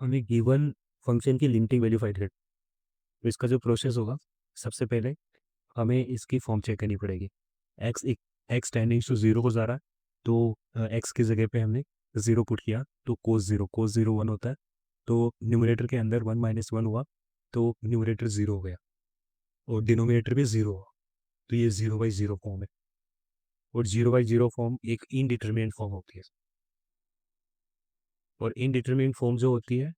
हमें given function की limiting value find करनी है। तो इसका जो प्रोसेस होगा, सबसे पहले हमें इसकी फॉर्म चेक करनी पड़ेगी। X x tendings to zero को जा रहा है, तो एक्स की जगह पे हमने जीरो पुट किया, तो कोस जीरो वन होता है। तो न्यूमरेटर के अंदर वन माइनस वन हुआ, तो न्यूमरेटर जीरो हो गया और डिनोमिनेटर भी जीरो हुआ। तो ये जीरो बाई जीरो फॉर्म है, और जीरो बाई जीरो फॉर्म एक इनडिटरमिनेट फॉर्म होती है। और इनडिटरमिनेट फॉर्म जो होती है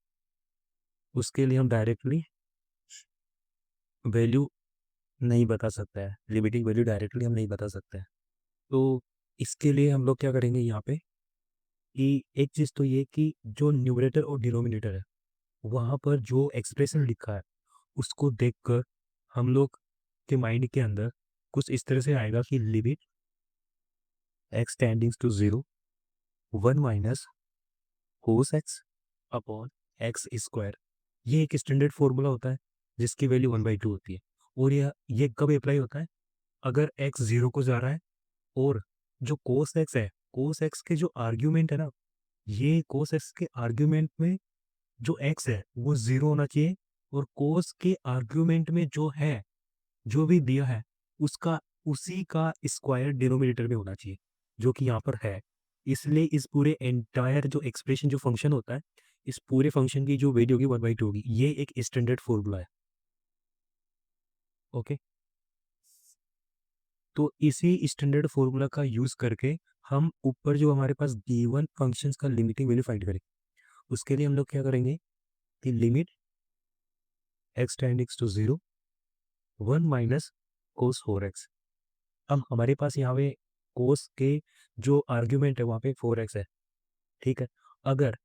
उसके लिए हम डायरेक्टली वैल्यू नहीं बता सकते हैं, लिमिटिंग वैल्यू डायरेक्टली हम नहीं बता सकते हैं। तो इसके लिए हम लोग क्या करेंगे यहाँ पे कि एक चीज़ तो ये कि जो न्यूमरेटर और डिनोमिनेटर है वहाँ पर जो एक्सप्रेशन लिखा है उसको देखकर हम लोग के माइंड के अंदर कुछ इस तरह से आएगा कि limit x tendings to zero one minus cos x upon x square. ये एक स्टैंडर्ड फॉर्मूला होता है जिसकी वैल्यू वन बाई टू होती है। और ये कब अप्लाई होता है? अगर एक्स जीरो को जा रहा है और जो कोस एक्स है, कोस एक्स के जो आर्ग्यूमेंट है ना, ये कोस एक्स के आर्ग्यूमेंट में जो एक्स है वो जीरो होना चाहिए, और कोस के आर्ग्यूमेंट में जो है, जो भी दिया है, उसका उसी का स्क्वायर डिनोमिनेटर में होना चाहिए, जो कि यहाँ पर है। इसलिए इस पूरे एंटायर जो एक्सप्रेशन जो फंक्शन होता है, इस पूरे फंक्शन की जो वैल्यू होगी वन बाई टू होगी। ये एक स्टैंडर्ड फॉर्मूला है। ओके, तो इसी स्टैंडर्ड फॉर्मूला का यूज करके हम ऊपर जो हमारे पास गिवन फंक्शंस का लिमिटिंग वैल्यू फाइंड करेंगे। उसके लिए हम लोग क्या करेंगे कि limit x tendings to zero one minus cos four x. अब हमारे पास यहाँ पे कोस के जो आर्ग्यूमेंट है वहाँ पे फोर एक्स है। ठीक है, अगर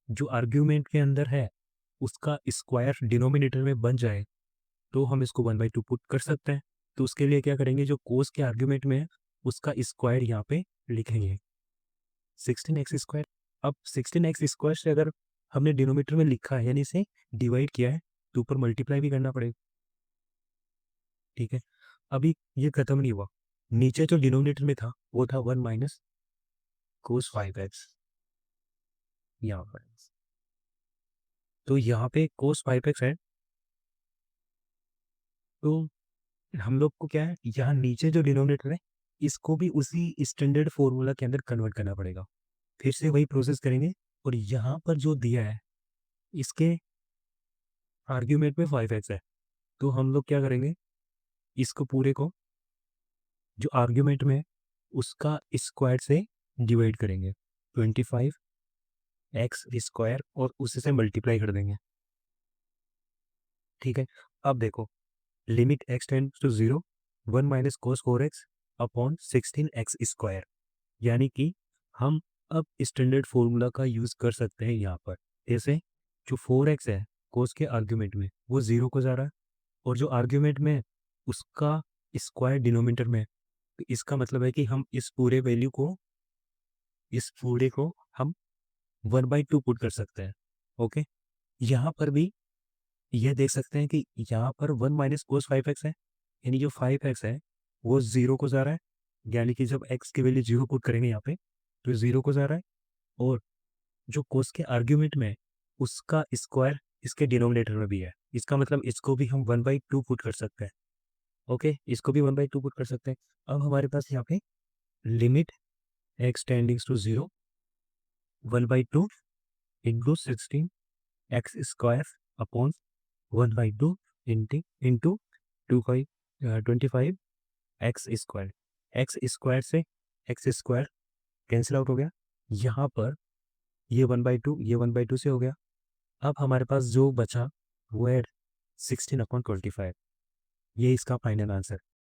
जो आर्ग्यूमेंट के अंदर है उसका स्क्वायर डिनोमिनेटर में बन जाए तो हम इसको वन बाई टू पुट कर सकते हैं। तो उसके लिए क्या करेंगे, जो कोस के आर्ग्यूमेंट में है उसका स्क्वायर यहाँ पे लिखेंगे, सिक्सटीन एक्स स्क्वायर। अब सिक्सटीन एक्स स्क्वायर से अगर हमने डिनोमिनेटर में लिखा है यानी इसे डिवाइड किया है, तो ऊपर मल्टीप्लाई भी करना पड़ेगा। ठीक है, अभी ये खत्म नहीं हुआ, नीचे जो डिनोमिनेटर में था वो था वन माइनस कोस फाइव एक्स यहाँ पर। तो यहाँ पे कोस फाइव एक्स है, तो हम लोग को क्या है, यहाँ नीचे जो डिनोमिनेटर है इसको भी उसी स्टैंडर्ड फॉर्मूला के अंदर कन्वर्ट करना पड़ेगा। फिर से वही प्रोसेस करेंगे, और यहाँ पर जो दिया है इसके आर्ग्यूमेंट में फाइव एक्स है, तो हम लोग क्या करेंगे, इसको पूरे को जो आर्ग्यूमेंट में है उसका स्क्वायर से डिवाइड करेंगे, ट्वेंटी फाइव एक्स स्क्वायर, और उसी से मल्टीप्लाई कर देंगे। ठीक है, अब देखो, limit x tends to zero one minus cos four x upon sixteen x square. यानी कि हम अब स्टैंडर्ड फॉर्मूला का यूज कर सकते हैं यहाँ पर। जैसे जो फोर एक्स है कोस के आर्ग्यूमेंट में वो जीरो को जा रहा है, और जो आर्ग्यूमेंट में है, उसका स्क्वायर डिनोमिनेटर में है। तो इसका मतलब है कि हम इस पूरे को हम वन बाई टू पुट कर सकते हैं। ओके, यहाँ पर भी ये देख सकते हैं कि यहाँ पर वन माइनस कोस फाइव एक्स है, यानी जो फाइव एक्स है वो जीरो को जा रहा है, यानी कि जब एक्स की वैल्यू जीरो पुट करेंगे यहाँ पे तो जीरो को जा रहा है। और जो कोस के आर्ग्यूमेंट में है, उसका स्क्वायर इसके डिनोमिनेटर में भी है, इसका मतलब इसको भी हम वन बाई टू पुट कर सकते हैं। ओके, इसको भी वन बाई टू पुट कर सकते हैं। अब हमारे पास यहाँ पे limit x tendings to zero one by two into sixteen x square upon one by two into two five twenty five x square. X square से एक्स स्क्वायर कैंसिल आउट हो गया, यहाँ पर ये वन बाई टू, ये one by two से हो गया। अब हमारे पास जो बचा वो है सिक्सटीन अपॉन ट्वेंटी फाइव। ये इसका फाइनल आंसर।